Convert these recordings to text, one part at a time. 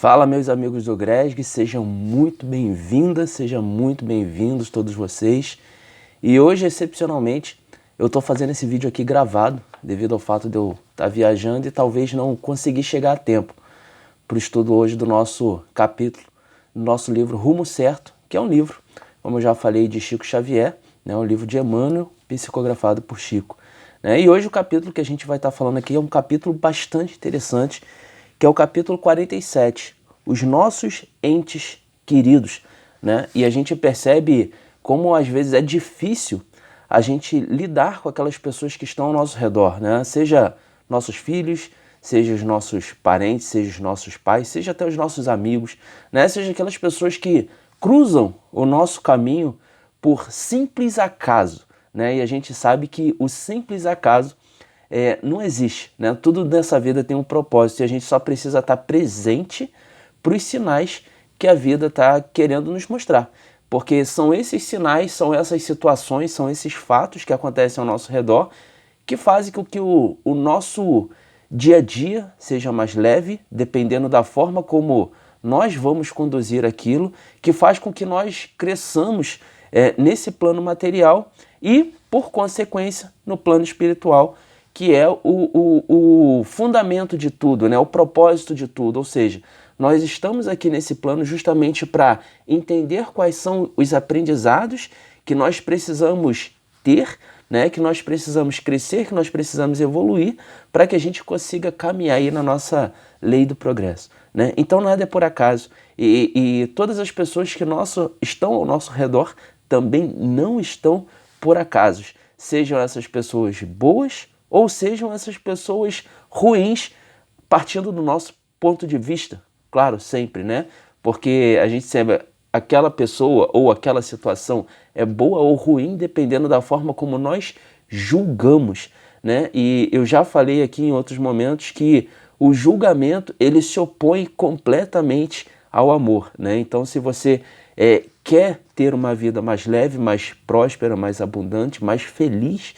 Fala, meus amigos do Greg, sejam muito bem-vindas, sejam muito bem-vindos todos vocês. E hoje, excepcionalmente, eu estou fazendo esse vídeo aqui gravado, devido ao fato de eu estar viajando e talvez não conseguir chegar a tempo para o estudo hoje do nosso capítulo, do nosso livro Rumo Certo, que é um livro, como eu já falei, de Chico Xavier, né, um livro de Emmanuel, psicografado por Chico. E hoje o capítulo que a gente vai estar falando aqui é um capítulo bastante interessante, que é o capítulo 47, os nossos entes queridos, né? E a gente percebe como às vezes é difícil a gente lidar com aquelas pessoas que estão ao nosso redor, né? Seja nossos filhos, seja os nossos parentes, seja os nossos pais, seja até os nossos amigos, né? Seja aquelas pessoas que cruzam o nosso caminho por simples acaso, né? E a gente sabe que o simples acaso não existe, né? Tudo nessa vida tem um propósito e a gente só precisa estar presente para os sinais que a vida está querendo nos mostrar. Porque são esses sinais, são essas situações, são esses fatos que acontecem ao nosso redor que fazem com que o nosso dia a dia seja mais leve, dependendo da forma como nós vamos conduzir aquilo, que faz com que nós cresçamos nesse plano material e, por consequência, no plano espiritual, que é o fundamento de tudo, né? O propósito de tudo. Ou seja, nós estamos aqui nesse plano justamente para entender quais são os aprendizados que nós precisamos ter, né? Que nós precisamos crescer, que nós precisamos evoluir para que a gente consiga caminhar aí na nossa lei do progresso, né? Então nada é por acaso. E todas as pessoas que estão ao nosso redor também não estão por acaso. Sejam essas pessoas boas ou sejam essas pessoas ruins, partindo do nosso ponto de vista, claro, sempre, né? Porque a gente sempre, aquela pessoa ou aquela situação é boa ou ruim, dependendo da forma como nós julgamos, né? E eu já falei aqui em outros momentos que o julgamento, ele se opõe completamente ao amor, né? Então, se você quer ter uma vida mais leve, mais próspera, mais abundante, mais feliz,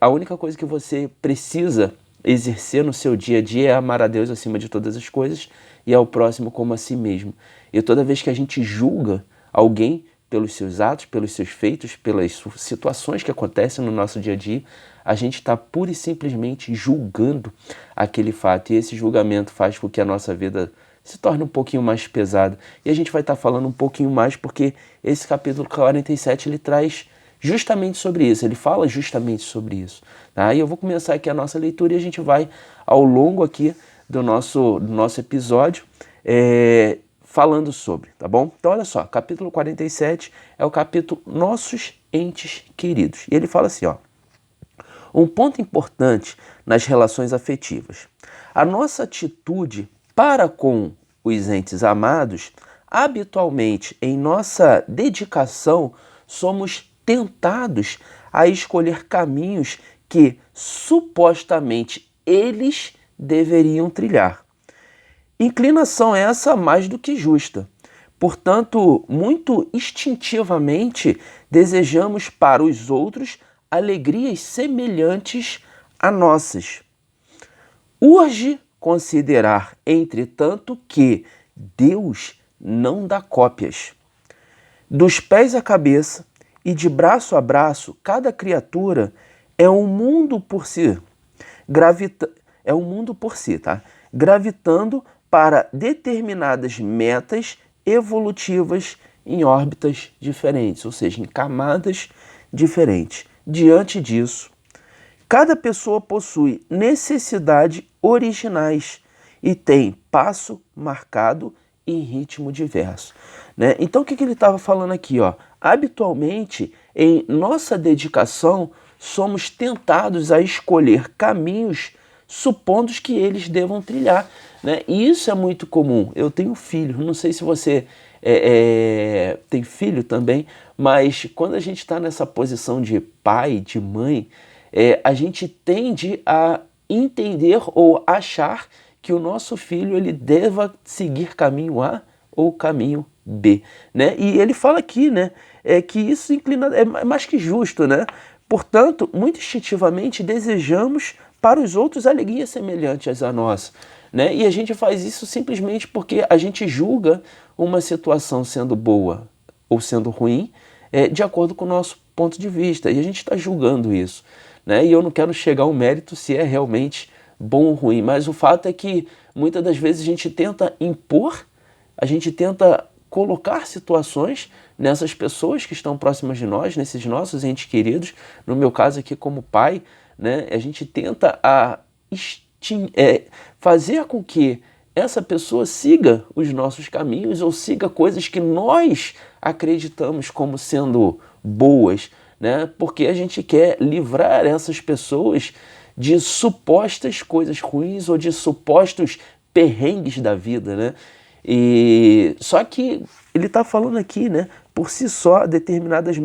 a única coisa que você precisa exercer no seu dia a dia é amar a Deus acima de todas as coisas e ao próximo como a si mesmo. E toda vez que a gente julga alguém pelos seus atos, pelos seus feitos, pelas situações que acontecem no nosso dia a dia, a gente está pura e simplesmente julgando aquele fato. E esse julgamento faz com que a nossa vida se torne um pouquinho mais pesada. E a gente vai estar falando um pouquinho mais porque esse capítulo 47 ele traz justamente sobre isso, ele fala justamente sobre isso. Tá? E eu vou começar aqui a nossa leitura e a gente vai ao longo aqui do nosso episódio falando sobre, tá bom? Então olha só, capítulo 47 é o capítulo Nossos Entes Queridos. E ele fala assim, ó: um ponto importante nas relações afetivas. A nossa atitude para com os entes amados, habitualmente em nossa dedicação, somos tentados a escolher caminhos que supostamente eles deveriam trilhar. Inclinação essa mais do que justa. Portanto, muito instintivamente desejamos para os outros alegrias semelhantes a nossas. Urge considerar, entretanto, que Deus não dá cópias. Dos pés à cabeça e de braço a braço, cada criatura é um mundo por si, tá? Gravitando para determinadas metas evolutivas em órbitas diferentes, ou seja, em camadas diferentes. Diante disso, cada pessoa possui necessidades originais e tem passo marcado em ritmo diverso, né? Então o que ele estava falando aqui, ó? Habitualmente, em nossa dedicação, somos tentados a escolher caminhos supondo que eles devam trilhar, né? E isso é muito comum. Eu tenho filho, não sei se você tem filho também, mas quando a gente está nessa posição de pai, de mãe, a gente tende a entender ou achar que o nosso filho ele deva seguir caminho A ou caminho B, né? E ele fala aqui, né, que isso é mais que justo, né? Portanto, muito instintivamente desejamos para os outros alegrias semelhantes à nossa, né? E a gente faz isso simplesmente porque a gente julga uma situação sendo boa ou sendo ruim, de acordo com o nosso ponto de vista. E a gente está julgando isso, né? E eu não quero chegar ao mérito se é realmente bom ou ruim, mas o fato é que muitas das vezes a gente tenta impor, a gente tenta colocar situações nessas pessoas que estão próximas de nós, nesses nossos entes queridos, no meu caso aqui como pai, né? A gente tenta fazer com que essa pessoa siga os nossos caminhos ou siga coisas que nós acreditamos como sendo boas, né? Porque a gente quer livrar essas pessoas de supostas coisas ruins ou de supostos perrengues da vida, né? E só que ele está falando aqui, né? Por si só, determinadas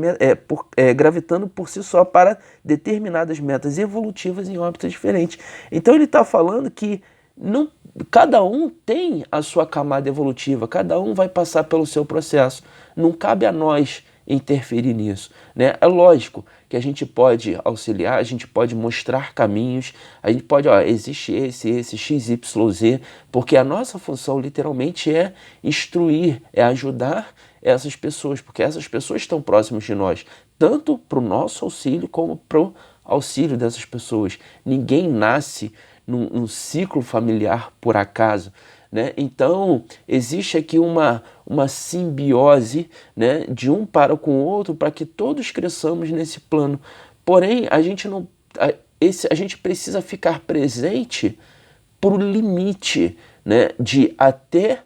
gravitando por si só para determinadas metas evolutivas em órbitas diferentes. Então ele está falando que não, cada um tem a sua camada evolutiva, cada um vai passar pelo seu processo. Não cabe a nós interferir nisso, né? É lógico que a gente pode auxiliar, a gente pode mostrar caminhos, a gente pode, existe esse XYZ, porque a nossa função literalmente é instruir, é ajudar essas pessoas, porque essas pessoas estão próximas de nós, tanto para o nosso auxílio como para o auxílio dessas pessoas. Ninguém nasce num ciclo familiar por acaso, né? Então existe aqui uma simbiose, né, de um para com o outro para que todos cresçamos nesse plano. Porém, a gente precisa ficar presente para o limite, né, de até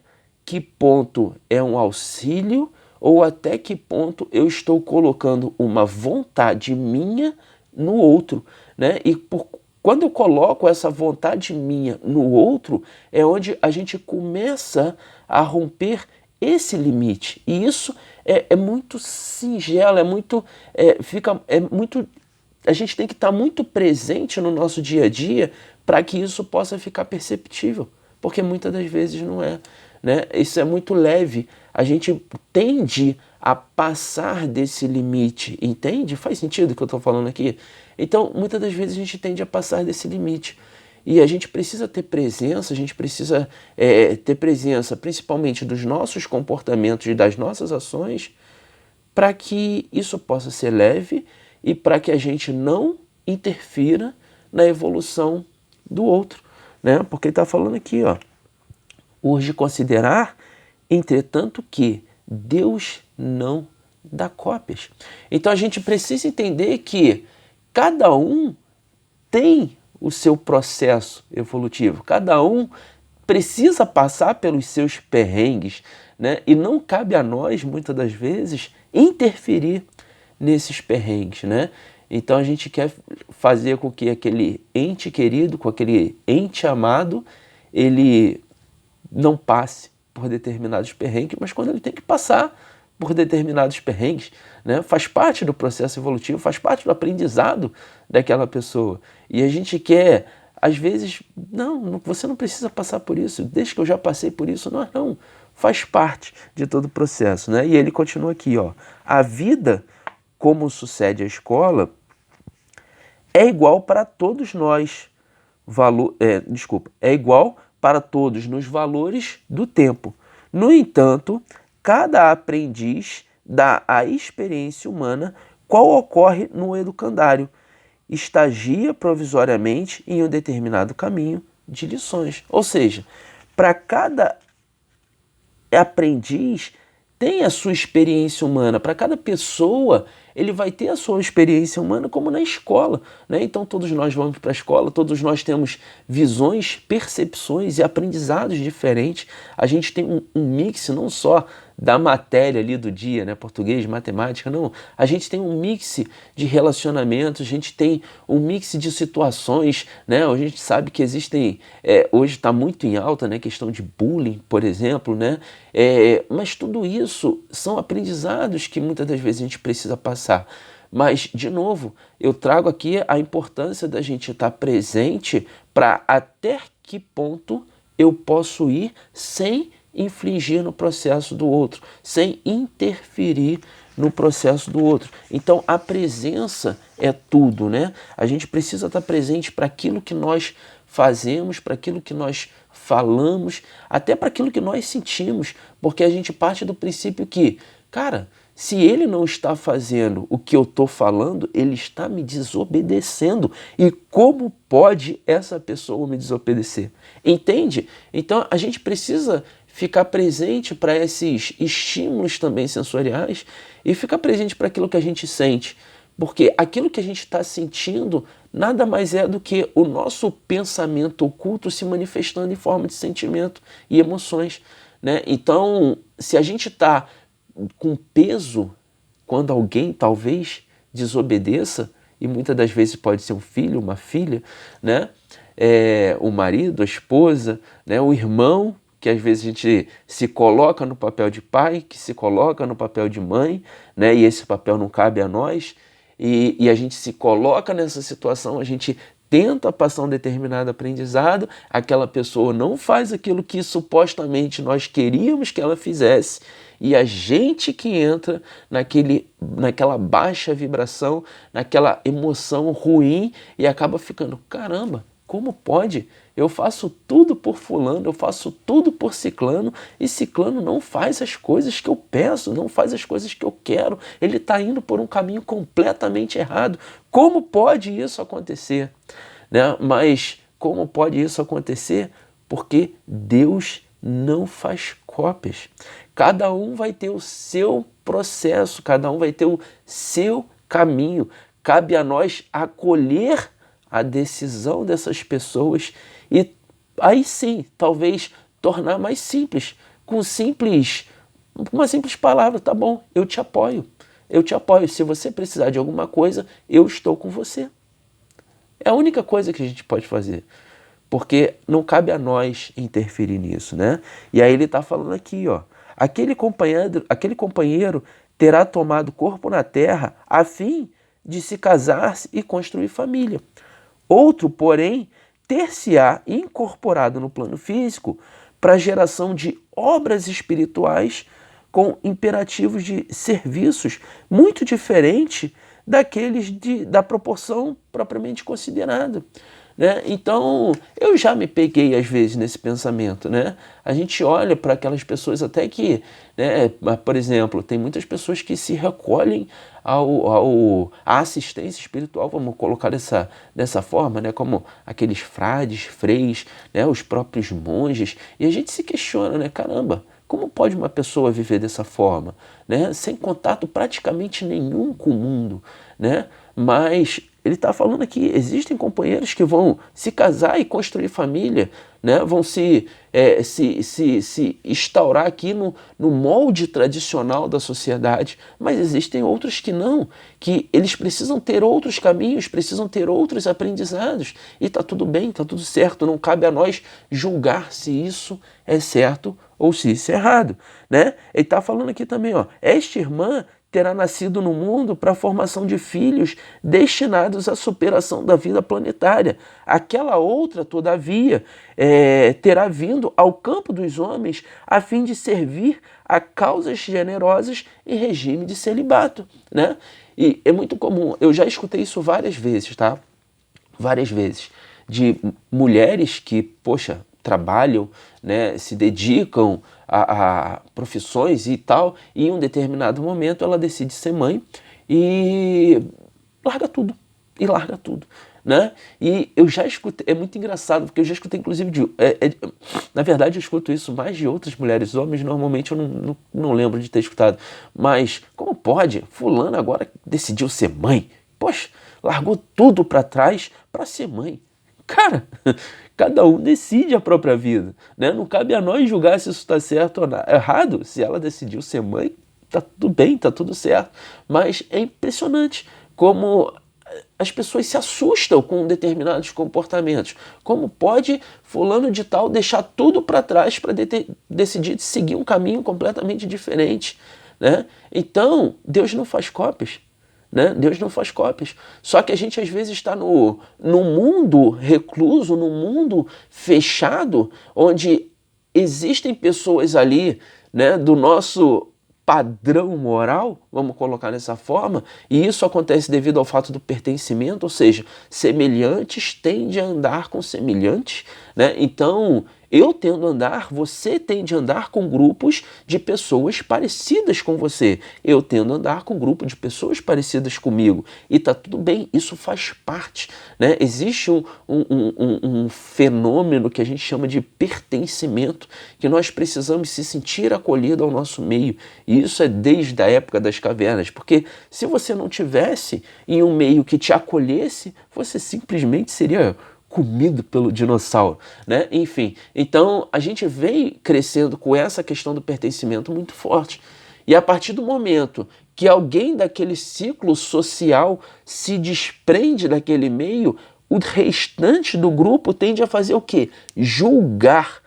que ponto é um auxílio ou até que ponto eu estou colocando uma vontade minha no outro, né? E quando eu coloco essa vontade minha no outro, é onde a gente começa a romper esse limite. E isso é muito singelo, a gente tem que estar muito presente no nosso dia a dia para que isso possa ficar perceptível, porque muitas das vezes não é, né? Isso é muito leve, a gente tende a passar desse limite, entende? Faz sentido o que eu estou falando aqui? Então, muitas das vezes a gente tende a passar desse limite. E a gente precisa ter presença, a gente precisa ter presença principalmente dos nossos comportamentos e das nossas ações para que isso possa ser leve e para que a gente não interfira na evolução do outro, né? Porque ele está falando aqui, ó, urge considerar, entretanto, que Deus não dá cópias. Então a gente precisa entender que cada um tem o seu processo evolutivo, cada um precisa passar pelos seus perrengues, né? E não cabe a nós, muitas das vezes, interferir nesses perrengues, né? Então a gente quer fazer com que aquele ente querido, com aquele ente amado, ele não passe por determinados perrengues, mas quando ele tem que passar por determinados perrengues, né, faz parte do processo evolutivo, faz parte do aprendizado daquela pessoa. E a gente quer, às vezes, não, você não precisa passar por isso, desde que eu já passei por isso. Não, faz parte de todo o processo, né? E ele continua aqui, ó, a vida, como sucede à escola, é igual para todos nós, é igual para todos nos valores do tempo. No entanto, cada aprendiz dá à experiência humana qual ocorre no educandário, estagia provisoriamente em um determinado caminho de lições. Ou seja, para cada aprendiz tem a sua experiência humana, para cada pessoa ele vai ter a sua experiência humana como na escola, né? Então todos nós vamos para a escola, todos nós temos visões, percepções e aprendizados diferentes. A gente tem um mix não só da matéria ali do dia, né? Português, matemática, não. A gente tem um mix de relacionamentos, a gente tem um mix de situações, né? A gente sabe que existem, hoje está muito em alta, né? Questão de bullying, por exemplo, né? Mas tudo isso são aprendizados que muitas das vezes a gente precisa passar. Mas, de novo, eu trago aqui a importância da gente estar presente para até que ponto eu posso ir sem infligir no processo do outro, sem interferir no processo do outro. Então, a presença é tudo, né? A gente precisa estar presente para aquilo que nós fazemos, para aquilo que nós falamos, até para aquilo que nós sentimos, porque a gente parte do princípio que, cara, se ele não está fazendo o que eu estou falando, ele está me desobedecendo. E como pode essa pessoa me desobedecer? Entende? Então a gente precisa ficar presente para esses estímulos também sensoriais e ficar presente para aquilo que a gente sente. Porque aquilo que a gente está sentindo nada mais é do que o nosso pensamento oculto se manifestando em forma de sentimento e emoções, né? Então, se a gente está com peso quando alguém talvez desobedeça, e muitas das vezes pode ser um filho, uma filha, né? O marido, a esposa, né? O irmão, que às vezes a gente se coloca no papel de pai, que se coloca no papel de mãe, né? E esse papel não cabe a nós, e a gente se coloca nessa situação, a gente tenta passar um determinado aprendizado, aquela pessoa não faz aquilo que supostamente nós queríamos que ela fizesse, e a gente que entra naquela baixa vibração, naquela emoção ruim e acaba ficando, caramba, como pode? Eu faço tudo por fulano, eu faço tudo por ciclano e ciclano não faz as coisas que eu peço, não faz as coisas que eu quero. Ele está indo por um caminho completamente errado. Como pode isso acontecer? Né? Mas como pode isso acontecer? Porque Deus não faz cópias. Cada um vai ter o seu processo, cada um vai ter o seu caminho. Cabe a nós acolher a decisão dessas pessoas e aí sim, talvez tornar mais simples, com uma simples palavra, tá bom, eu te apoio, se você precisar de alguma coisa, eu estou com você. É a única coisa que a gente pode fazer, porque não cabe a nós interferir nisso, né? E aí ele está falando aqui, ó, aquele companheiro terá tomado corpo na terra a fim de se casar-se e construir família. Outro, porém, ter-se-á incorporado no plano físico para a geração de obras espirituais com imperativos de serviços muito diferente daqueles da proporção propriamente considerada. Né? Então, eu já me peguei às vezes nesse pensamento, né? A gente olha para aquelas pessoas até que, né, por exemplo, tem muitas pessoas que se recolhem à assistência espiritual, vamos colocar dessa forma, né? Como aqueles frades, freis, né? Os próprios monges, e a gente se questiona, né? Caramba, como pode uma pessoa viver dessa forma, né? Sem contato praticamente nenhum com o mundo, né? Mas ele está falando aqui, existem companheiros que vão se casar e construir família, né? Vão se instaurar aqui no molde tradicional da sociedade, mas existem outros que não, que eles precisam ter outros caminhos, precisam ter outros aprendizados, e está tudo bem, está tudo certo, não cabe a nós julgar se isso é certo ou se isso é errado, né? Ele está falando aqui também, ó, esta irmã terá nascido no mundo para a formação de filhos destinados à superação da vida planetária. Aquela outra, todavia, terá vindo ao campo dos homens a fim de servir a causas generosas em regime de celibato, né? E é muito comum, eu já escutei isso várias vezes, tá? Várias vezes, de mulheres que, poxa, trabalham, né, se dedicam a profissões e tal, e em um determinado momento ela decide ser mãe e larga tudo, né? E eu já escutei, é muito engraçado, porque eu já escutei inclusive na verdade eu escuto isso mais de outras mulheres, homens normalmente eu não lembro de ter escutado, mas como pode? Fulano agora decidiu ser mãe, poxa, largou tudo para trás para ser mãe. Cara, cada um decide a própria vida, né? Não cabe a nós julgar se isso está certo ou errado. Se ela decidiu ser mãe, tá tudo bem, tá tudo certo. Mas é impressionante como as pessoas se assustam com determinados comportamentos. Como pode fulano de tal deixar tudo para trás para decidir seguir um caminho completamente diferente, né? Então, Deus não faz cópias. Né? Deus não faz cópias. Só que a gente às vezes está no mundo recluso, no mundo fechado, onde existem pessoas ali, né, do nosso padrão moral, vamos colocar dessa forma, e isso acontece devido ao fato do pertencimento, ou seja, semelhantes tendem a andar com semelhantes, né? Então Eu tendo a andar, você tende a andar com grupos de pessoas parecidas com você. Eu tendo a andar com grupo de pessoas parecidas comigo. E tá tudo bem, isso faz parte, né? Existe um fenômeno que a gente chama de pertencimento, que nós precisamos se sentir acolhido ao nosso meio. E isso é desde a época das cavernas, porque se você não tivesse em um meio que te acolhesse, você simplesmente seria comido pelo dinossauro, né? Enfim, então a gente vem crescendo com essa questão do pertencimento muito forte. E a partir do momento que alguém daquele ciclo social se desprende daquele meio, o restante do grupo tende a fazer o quê? Julgar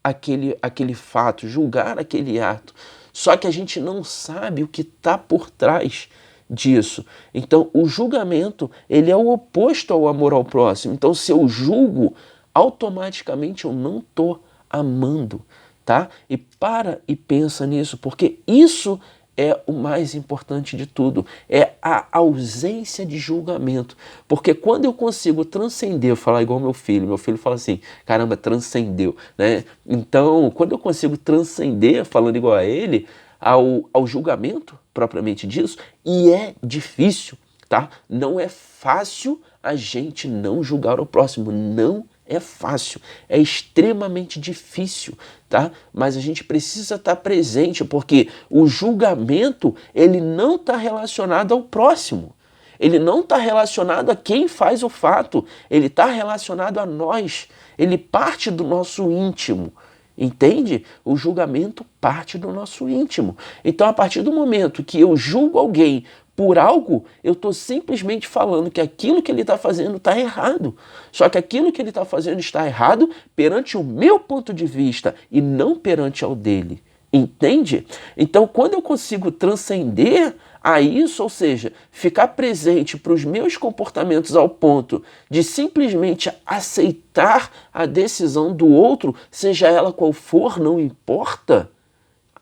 aquele fato, julgar aquele ato. Só que a gente não sabe o que está por trás disso. Então, o julgamento, ele é o oposto ao amor ao próximo. Então, se eu julgo, automaticamente eu não estou amando, tá? E para e pensa nisso, porque isso é o mais importante de tudo, é a ausência de julgamento. Porque quando eu consigo transcender, eu falar igual meu filho fala assim, caramba, transcendeu, né? Então, quando eu consigo transcender, falando igual a ele, ao julgamento, propriamente disso, e é difícil, tá? Não é fácil a gente não julgar o próximo, não é fácil, é extremamente difícil, tá? Mas a gente precisa estar presente, porque o julgamento, ele não está relacionado ao próximo. Ele não está relacionado a quem faz o fato, ele está relacionado a nós, ele parte do nosso íntimo. Entende? O julgamento parte do nosso íntimo. Então, a partir do momento que eu julgo alguém por algo, eu estou simplesmente falando que aquilo que ele está fazendo está errado. Só que aquilo que ele está fazendo está errado perante o meu ponto de vista e não perante ao dele. Entende? Então, quando eu consigo transcender a isso, ou seja, ficar presente para os meus comportamentos ao ponto de simplesmente aceitar a decisão do outro, seja ela qual for, não importa,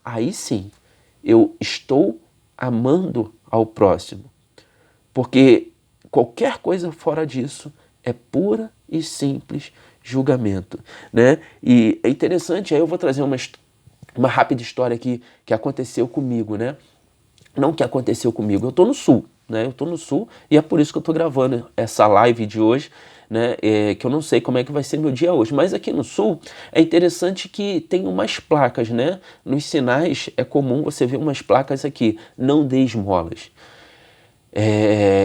aí sim, eu estou amando ao próximo. Porque qualquer coisa fora disso é pura e simples julgamento, né? E é interessante, aí eu vou trazer uma rápida história aqui que aconteceu comigo, né? Não que aconteceu comigo, eu estou no Sul, né? Eu estou no Sul e é por isso que eu estou gravando essa live de hoje, né? Que eu não sei como é que vai ser meu dia hoje, mas aqui no Sul é interessante que tem umas placas, né? Nos sinais é comum você ver umas placas aqui, não dê esmolas.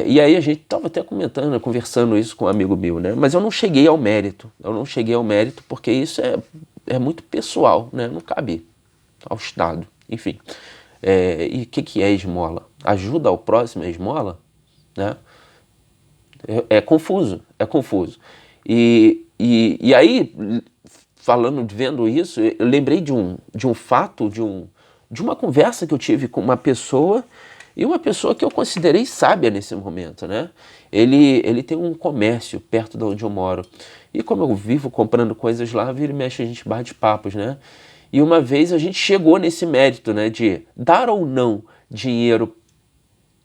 E aí a gente estava até comentando, conversando isso com um amigo meu, né? Mas eu não cheguei ao mérito, porque isso é muito pessoal, né? Não cabe ao Estado, enfim. E o que é esmola? Ajuda ao próximo é esmola? Né? É confuso, é confuso. E aí, vendo isso, eu lembrei de um fato, de uma conversa que eu tive com uma pessoa, e uma pessoa que eu considerei sábia nesse momento, né? Ele tem um comércio perto de onde eu moro. E como eu vivo comprando coisas lá, vira e mexe, a gente bate papos, né? E uma vez a gente chegou nesse mérito, né, de dar ou não dinheiro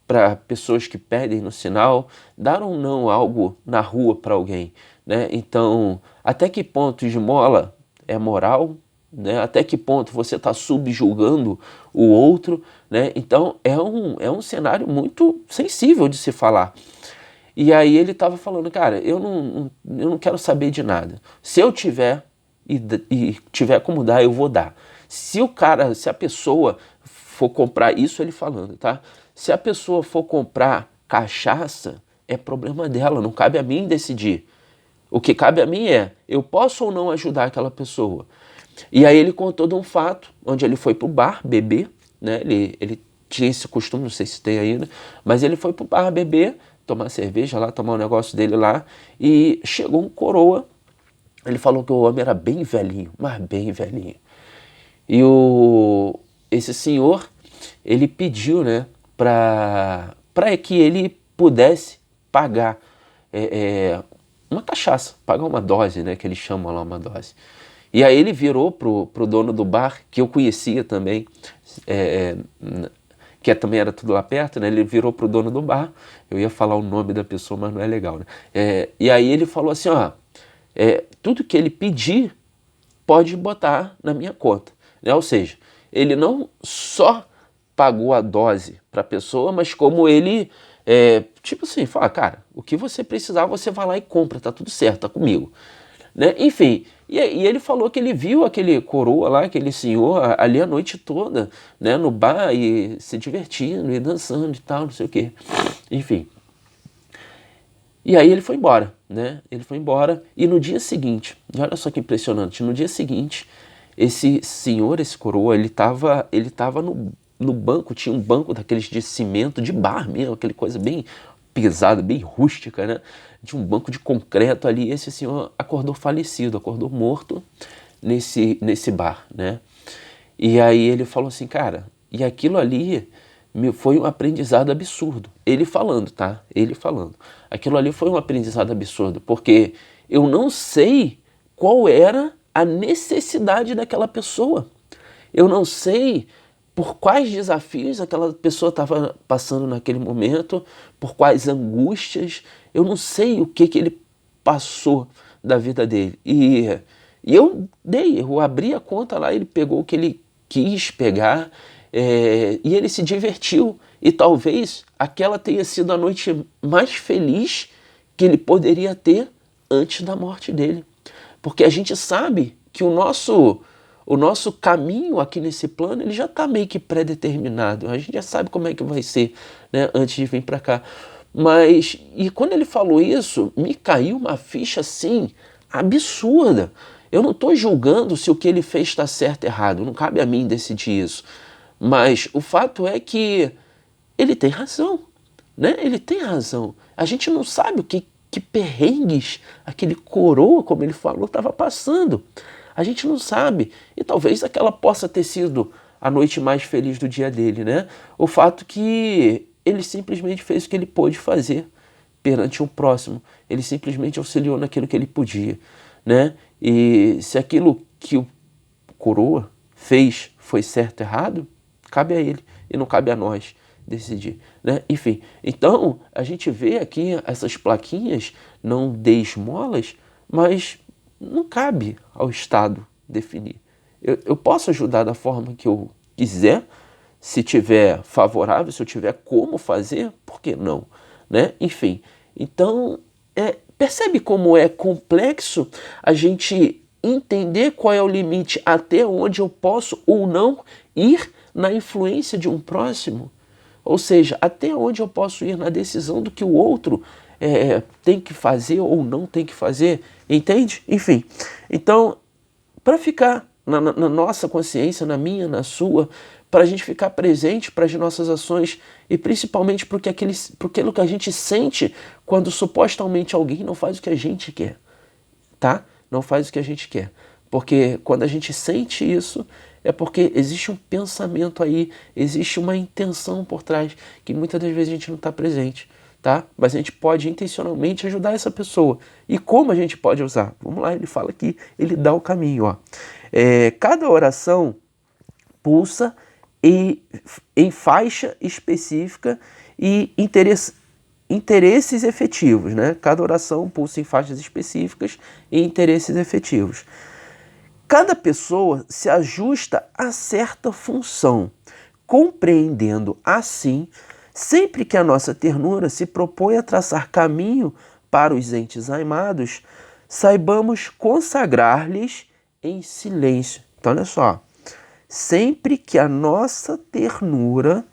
para pessoas que pedem no sinal, dar ou não algo na rua para alguém, né? Então, até que ponto esmola é moral, né? Até que ponto você está subjugando o outro, né? Então, é um cenário muito sensível de se falar. E aí ele estava falando, cara, eu não quero saber de nada. Se eu tiver e tiver como dar, eu vou dar. Se a pessoa for comprar, isso ele falando, tá? Se a pessoa for comprar cachaça, é problema dela, não cabe a mim decidir. O que cabe a mim é, eu posso ou não ajudar aquela pessoa. E aí ele contou de um fato, onde ele foi pro bar beber, né? Ele tinha esse costume, não sei se tem ainda, mas ele foi pro bar beber, tomar cerveja lá, tomar um negócio dele lá, e chegou um coroa. Ele falou que o homem era bem velhinho, mas bem velhinho. E esse senhor, ele pediu, né, para que ele pudesse pagar uma cachaça, pagar uma dose, né, que eles chamam lá uma dose. E aí ele virou pro dono do bar, que eu conhecia também, que também era tudo lá perto, né? Ele virou pro dono do bar, eu ia falar o nome da pessoa, mas não é legal, né? E aí ele falou assim, ó, tudo que ele pedir, pode botar na minha conta, né? Ou seja, ele não só pagou a dose para a pessoa, mas como ele, tipo assim, fala, cara, o que você precisar, você vai lá e compra, tá tudo certo, tá comigo. Né? Enfim, e ele falou que ele viu aquele coroa lá, aquele senhor, ali a noite toda, né, no bar, e se divertindo, e dançando e tal, não sei o quê. Enfim. E aí ele foi embora, né? Ele foi embora, e no dia seguinte, olha só que impressionante, no dia seguinte, esse senhor, esse coroa, ele tava no banco, tinha um banco daqueles de cimento, de bar mesmo, aquele coisa bem pesada, bem rústica, né? Tinha um banco de concreto ali, e esse senhor acordou falecido, acordou morto nesse bar, né? E aí ele falou assim, cara, e aquilo ali foi um aprendizado absurdo. Ele falando, tá? Ele falando. Aquilo ali foi um aprendizado absurdo, porque eu não sei qual era a necessidade daquela pessoa. Eu não sei por quais desafios aquela pessoa estava passando naquele momento, por quais angústias. Eu não sei o que ele passou da vida dele. E eu abri a conta lá, ele pegou o que ele quis pegar, e ele se divertiu. E talvez aquela tenha sido a noite mais feliz que ele poderia ter antes da morte dele. Porque a gente sabe que o nosso caminho aqui nesse plano, ele já está meio que pré-determinado. A gente já sabe como é que vai ser, né, antes de vir para cá. Mas, e quando ele falou isso, me caiu uma ficha assim, absurda. Eu não estou julgando se o que ele fez está certo ou errado, não cabe a mim decidir isso. Mas o fato é que ele tem razão, né? Ele tem razão. A gente não sabe o que perrengues aquele coroa, como ele falou, estava passando. A gente não sabe. E talvez aquela possa ter sido a noite mais feliz do dia dele, né? O fato que ele simplesmente fez o que ele pôde fazer perante o próximo. Ele simplesmente auxiliou naquilo que ele podia, né? E se aquilo que o coroa fez foi certo ou errado, cabe a ele e não cabe a nós decidir, né? Enfim, então a gente vê aqui essas plaquinhas, não dê esmolas, mas não cabe ao Estado definir. Eu posso ajudar da forma que eu quiser, se tiver favorável, se eu tiver como fazer, por que não? Né? Enfim, então percebe como é complexo a gente entender qual é o limite até onde eu posso ou não ir na influência de um próximo? Ou seja, até onde eu posso ir na decisão do que o outro tem que fazer ou não tem que fazer, entende? Enfim, então, para ficar na nossa consciência, na minha, na sua, para a gente ficar presente para as nossas ações e principalmente para aquilo que a gente sente quando supostamente alguém não faz o que a gente quer, tá? Não faz o que a gente quer. Porque quando a gente sente isso, é porque existe um pensamento aí, existe uma intenção por trás, que muitas das vezes a gente não está presente, tá? Mas a gente pode intencionalmente ajudar essa pessoa. E como a gente pode usar? Vamos lá, ele fala aqui, ele dá o caminho, ó. Cada oração pulsa em faixa específica e interesses efetivos, né? Cada oração pulsa em faixas específicas e interesses efetivos. Cada pessoa se ajusta a certa função, compreendendo assim, sempre que a nossa ternura se propõe a traçar caminho para os entes amados, saibamos consagrar-lhes em silêncio. Então, olha só, sempre que a nossa ternura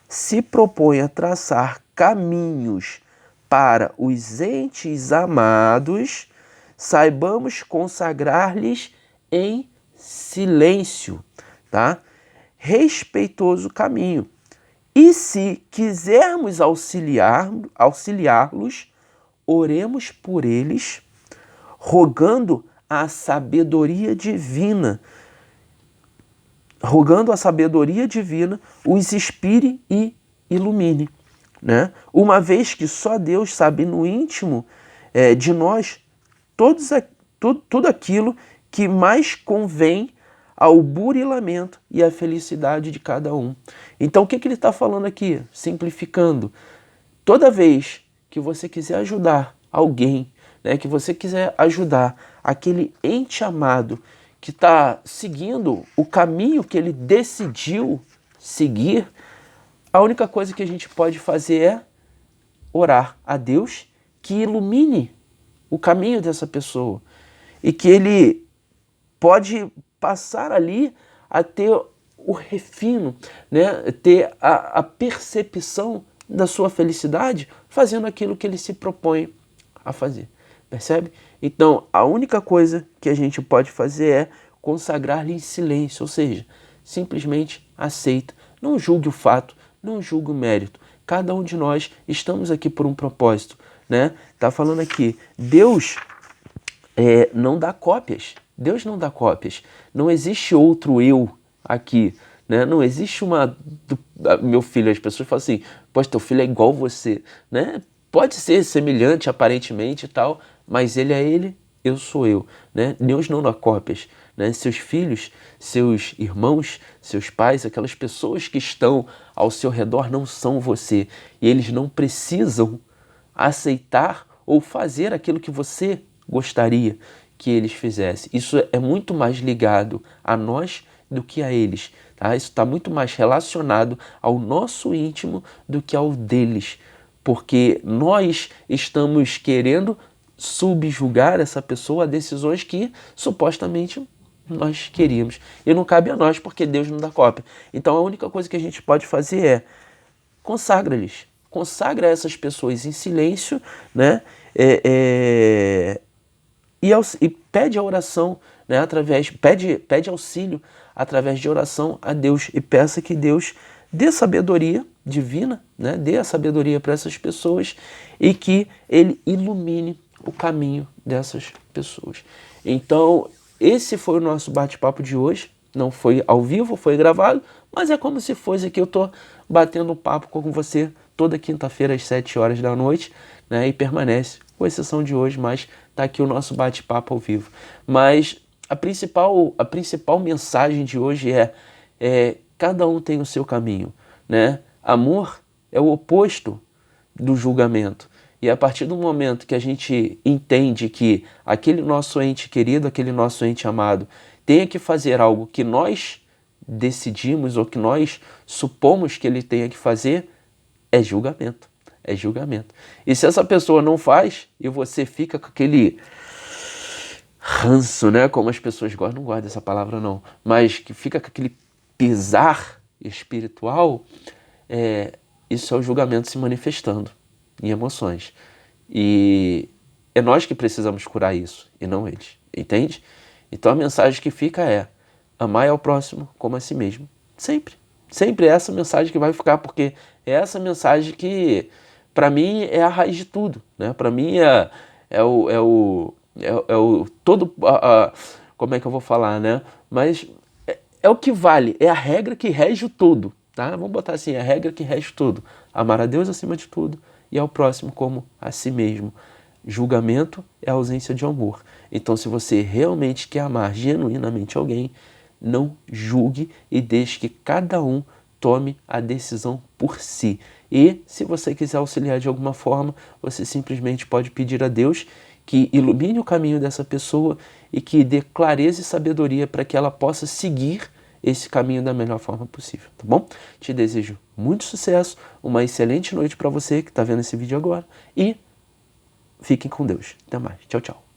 se propõe a traçar caminhos para os entes amados, saibamos consagrar-lhes em silêncio, tá? Respeitoso caminho. E se quisermos auxiliá-los, oremos por eles, rogando a sabedoria divina, os inspire e ilumine, né? Uma vez que só Deus sabe no íntimo de nós tudo aquilo que mais convém ao burilamento e à felicidade de cada um. Então, o que ele está falando aqui? Simplificando. Toda vez que você quiser ajudar alguém, né, que você quiser ajudar aquele ente amado que está seguindo o caminho que ele decidiu seguir, a única coisa que a gente pode fazer é orar a Deus que ilumine o caminho dessa pessoa e que ele pode passar ali a ter o refino, né? Ter a percepção da sua felicidade fazendo aquilo que ele se propõe a fazer. Percebe? Então, a única coisa que a gente pode fazer é consagrar-lhe em silêncio, ou seja, simplesmente aceita. Não julgue o fato, não julgue o mérito. Cada um de nós estamos aqui por um propósito, né? Tá falando aqui, Deus não dá cópias. Deus não dá cópias. Não existe outro eu aqui, né? Não existe meu filho, as pessoas falam assim, pois teu filho é igual você, né? Pode ser semelhante aparentemente e tal, mas ele é ele, eu sou eu, né? Deus não dá cópias, né? Seus filhos, seus irmãos, seus pais, aquelas pessoas que estão ao seu redor não são você, e eles não precisam aceitar ou fazer aquilo que você gostaria que eles fizessem. Isso é muito mais ligado a nós do que a eles, tá? Isso está muito mais relacionado ao nosso íntimo do que ao deles, porque nós estamos querendo subjugar essa pessoa a decisões que supostamente nós queríamos. E não cabe a nós, porque Deus não dá cópia. Então a única coisa que a gente pode fazer é consagra-lhes. Consagra essas pessoas em silêncio, né? E pede a oração, né? Pede auxílio através de oração a Deus e peça que Deus dê sabedoria divina, né? Dê a sabedoria para essas pessoas e que Ele ilumine o caminho dessas pessoas. Então, esse foi o nosso bate-papo de hoje. Não foi ao vivo, foi gravado, mas é como se fosse aqui. Eu estou batendo um papo com você toda quinta-feira às 7 horas da noite, né? E permanece, com exceção de hoje, mas está aqui o nosso bate-papo ao vivo. Mas a principal mensagem de hoje é cada um tem o seu caminho, né? Amor é o oposto do julgamento. E a partir do momento que a gente entende que aquele nosso ente querido, aquele nosso ente amado, tenha que fazer algo que nós decidimos ou que nós supomos que ele tenha que fazer, é julgamento. É julgamento. E se essa pessoa não faz e você fica com aquele ranço, né? Como as pessoas gostam, não gostam dessa palavra não, mas que fica com aquele pesar espiritual, isso é o julgamento se manifestando em emoções. E é nós que precisamos curar isso, e não eles. Entende? Então a mensagem que fica é: amar ao próximo como a si mesmo. Sempre. Sempre é essa mensagem que vai ficar, porque é essa mensagem que, para mim, é a raiz de tudo, né? Para mim como é que eu vou falar, né? Mas é o que vale, é a regra que rege o todo, tá? Vamos botar assim, é a regra que rege tudo. Amar a Deus acima de tudo e ao próximo como a si mesmo. Julgamento é a ausência de amor. Então, se você realmente quer amar genuinamente alguém, não julgue e deixe que cada um tome a decisão por si. E, se você quiser auxiliar de alguma forma, você simplesmente pode pedir a Deus que ilumine o caminho dessa pessoa e que dê clareza e sabedoria para que ela possa seguir esse caminho da melhor forma possível, tá bom? Te desejo muito sucesso, uma excelente noite para você que está vendo esse vídeo agora e fiquem com Deus. Até mais. Tchau, tchau.